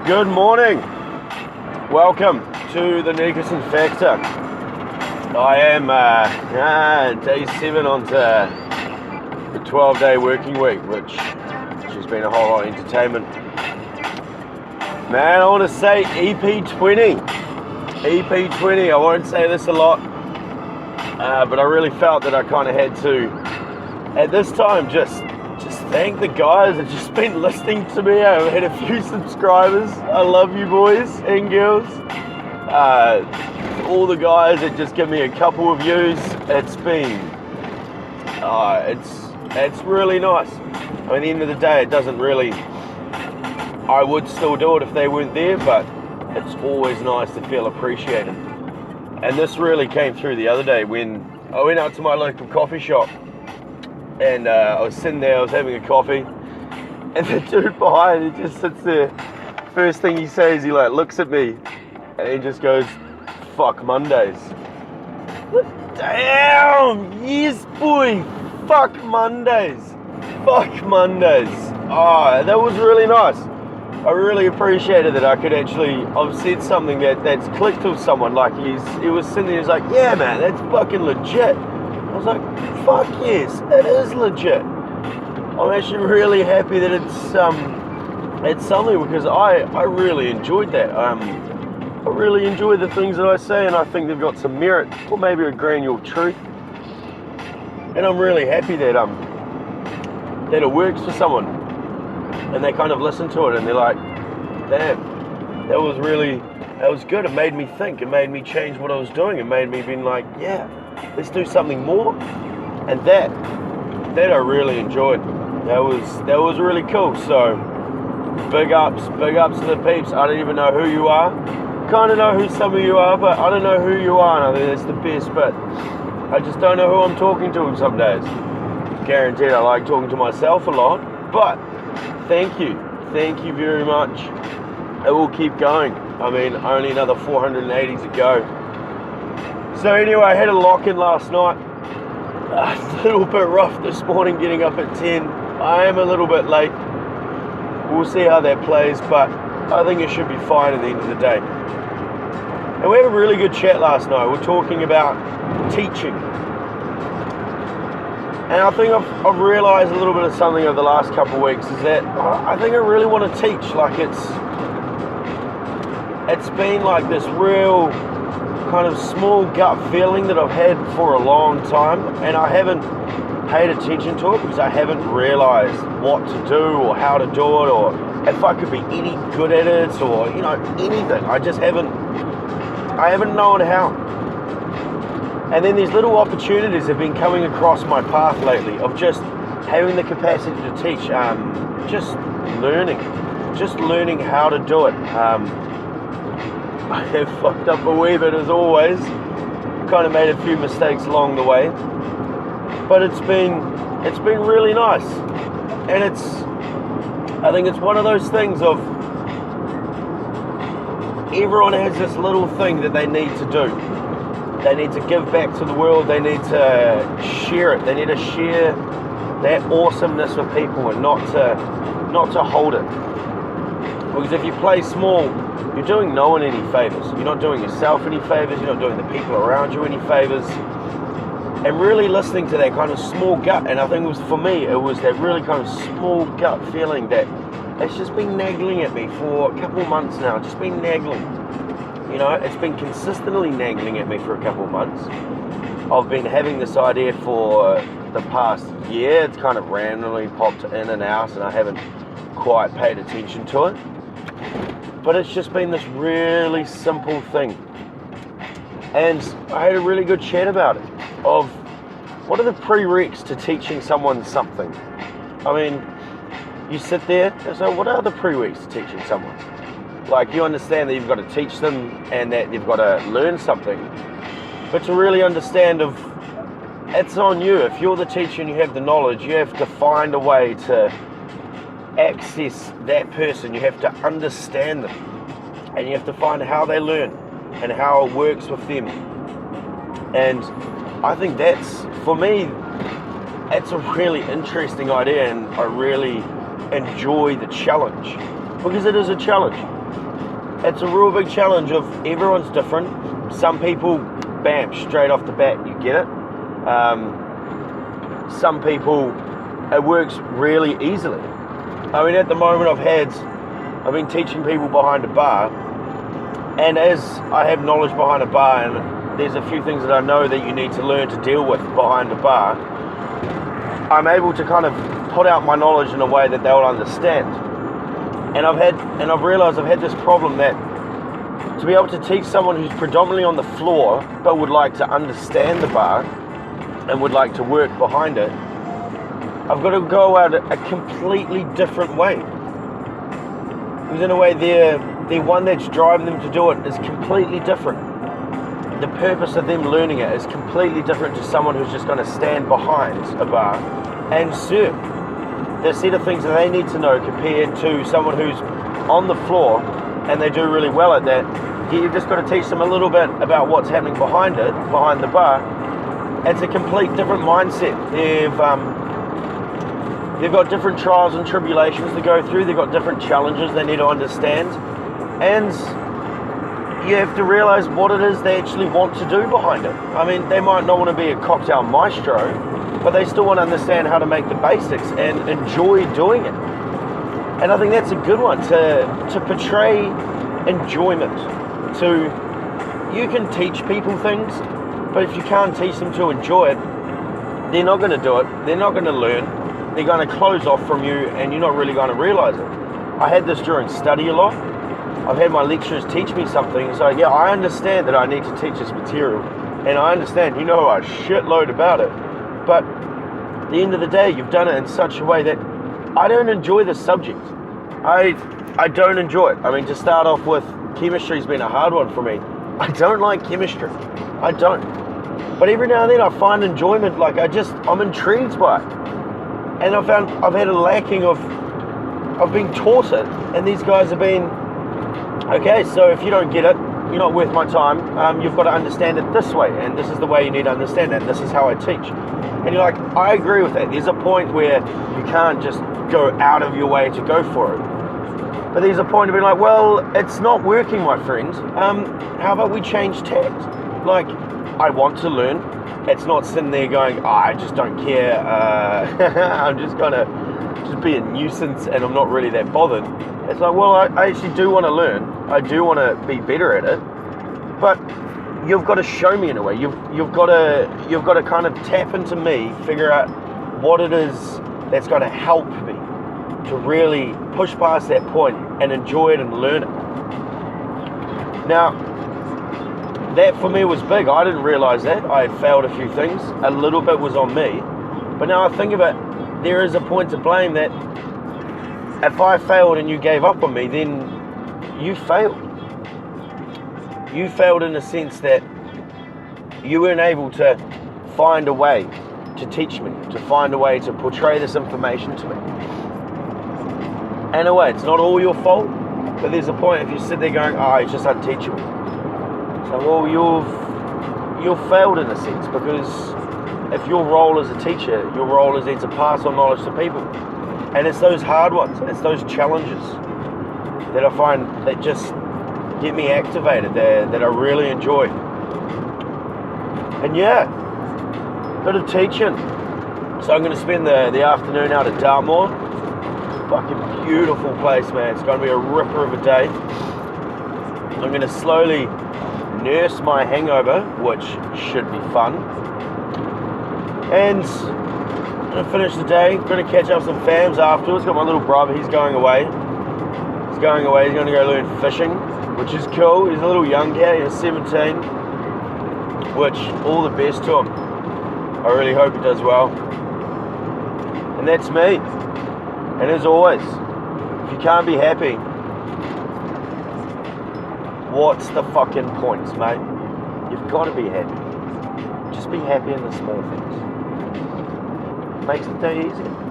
Good morning. Welcome to the Nickerson Factor. I am day 7 onto the 12-day working week, which has been a whole lot of entertainment. Man, I want to say EP20. EP20. I won't say this a lot, but I really felt that I kind of had to, at this time, just thank the guys that just been listening to me. I've had a few subscribers. I love you boys and girls. All the guys that just give me a couple of views. It's been, it's really nice. I mean, at the end of the day, it doesn't really, I would still do it if they weren't there, but it's always nice to feel appreciated. And this really came through the other day when I went out to my local coffee shop. And I was sitting there, I was having a coffee, and the dude behind, he just sits there. First thing he says, he looks at me, and he just goes, "Fuck Mondays." Damn, yes boy, fuck Mondays. Fuck Mondays. That was really nice. I really appreciated that I could actually, I've said something that's clicked with someone. Like he was sitting there, he's like, "Yeah man, that's fucking legit." I was like, fuck yes, it is legit. I'm actually really happy that it's something, because I really enjoyed that. I really enjoy the things that I say, and I think they've got some merit, or maybe a grain of truth. And I'm really happy that that it works for someone, and they kind of listen to it, and they're like, damn, that was good. It made me think. It made me change what I was doing. It made me be like, yeah, let's do something more. And that I really enjoyed. That was really cool. So big ups to the peeps. I don't even know who you are. Kind of know who some of you are, but I don't know who you are, and I think that's the best. But I just don't know who I'm talking to some days. Guaranteed I like talking to myself a lot, but thank you very much. It will keep going. I mean, only another 480 to go. So anyway, I had a lock-in last night. A little bit rough this morning getting up at 10. I am a little bit late. We'll see how that plays, but I think it should be fine at the end of the day. And we had a really good chat last night. We're talking about teaching. And I think I've realised a little bit of something over the last couple of weeks, is that I think I really want to teach. Like it's been like this real kind of small gut feeling that I've had for a long time, and I haven't paid attention to it because I haven't realised what to do or how to do it, or if I could be any good at it, or anything. I haven't known how. And then these little opportunities have been coming across my path lately of just having the capacity to teach, just learning how to do it. I have fucked up a wee bit as always, kind of made a few mistakes along the way, but it's been really nice. And I think it's one of those things of everyone has this little thing that they need to do. They need to give back to the world. They need to share it. They need to share that awesomeness with people, and not to hold it. Because if you play small, you're doing no one any favours. You're not doing yourself any favours. You're not doing the people around you any favours. And really listening to that kind of small gut, and I think for me, it was that really kind of small gut feeling that it's just been nagging at me for a couple of months now. It's just been nagging. It's been consistently nagging at me for a couple of months. I've been having this idea for the past year. It's kind of randomly popped in and out, and I haven't quite paid attention to it. But it's just been this really simple thing. And I had a really good chat about it, of what are the prereqs to teaching someone something. I mean, you sit there and say, what are the prereqs to teaching someone? Like, you understand that you've got to teach them and that you've got to learn something. But to really understand it's on you. If you're the teacher and you have the knowledge, you have to find a way to access that person. You have to understand them, and you have to find how they learn and how it works with them. And I think that's, for me, it's a really interesting idea, and I really enjoy the challenge, because it is a challenge. it's a real big challenge of everyone's different. Some people, bam, straight off the bat, you get it. Some people, it works really easily. I mean, at the moment I've been teaching people behind a bar, and as I have knowledge behind a bar, and there's a few things that I know that you need to learn to deal with behind a bar, I'm able to kind of put out my knowledge in a way that they'll understand. And I've realized I've had this problem that to be able to teach someone who's predominantly on the floor but would like to understand the bar and would like to work behind it, I've got to go out a completely different way. Because in a way, the one that's driving them to do it is completely different. The purpose of them learning it is completely different to someone who's just going to stand behind a bar and serve. There's a set of things that they need to know compared to someone who's on the floor and they do really well at that. You've just got to teach them a little bit about what's happening behind the bar. It's a complete different mindset. They've got different trials and tribulations to go through. They've got different challenges they need to understand. And you have to realize what it is they actually want to do behind it. I mean, they might not want to be a cocktail maestro, but they still want to understand how to make the basics and enjoy doing it. And I think that's a good one, to portray enjoyment. You can teach people things, but if you can't teach them to enjoy it, they're not going to do it. They're not going to learn. They're going to close off from you, and you're not really going to realize it. I had this during study a lot. I've had my lecturers teach me something, so yeah, I understand that I need to teach this material, and I understand, you know, a shitload about it. But at the end of the day, you've done it in such a way that I don't enjoy the subject. I don't enjoy it. I mean, to start off with, chemistry's been a hard one for me. I don't like chemistry. I don't. But every now and then I find enjoyment, like I'm intrigued by it. And I've had a lacking of being taught it, and these guys have been, okay, so if you don't get it, you're not worth my time. You've got to understand it this way, and this is the way you need to understand it, and this is how I teach. And you're like, I agree with that. There's a point where you can't just go out of your way to go for it. But there's a point of being like, well, it's not working, my friend. How about we change tact? Like, I want to learn. It's not sitting there going, oh, I just don't care. I'm just going to just be a nuisance and I'm not really that bothered. It's like, well, I actually do want to learn. I do want to be better at it. But you've got to show me in a way. You've got to kind of tap into me, figure out what it is that's going to help me to really push past that point and enjoy it and learn it. Now, that for me was big. I didn't realize that. I had failed a few things. A little bit was on me. But now I think of it, there is a point to blame that if I failed and you gave up on me, then you failed. You failed in the sense that you weren't able to find a way to teach me, to find a way to portray this information to me. In a way, it's not all your fault, but there's a point if you sit there going, oh, it's just unteachable. So, well, you've failed in a sense, because if your role as a teacher, your role is then to pass on knowledge to people. And it's those hard ones, it's those challenges that I find that just get me activated, that I really enjoy. And yeah, bit of teaching. So I'm going to spend the afternoon out at Dartmoor. Fucking beautiful place, man. It's going to be a ripper of a day. I'm going to slowly nurse my hangover, which should be fun. And I'm going to finish the day. Going to catch up some fams afterwards. Got my little brother, he's going away. He's going to go learn fishing, which is cool. He's a little young cat, he's 17. Which, all the best to him. I really hope he does well. And that's me. And as always, if you can't be happy, what's the fucking point, mate? You've got to be happy. Just be happy in the small things. Makes the day easier.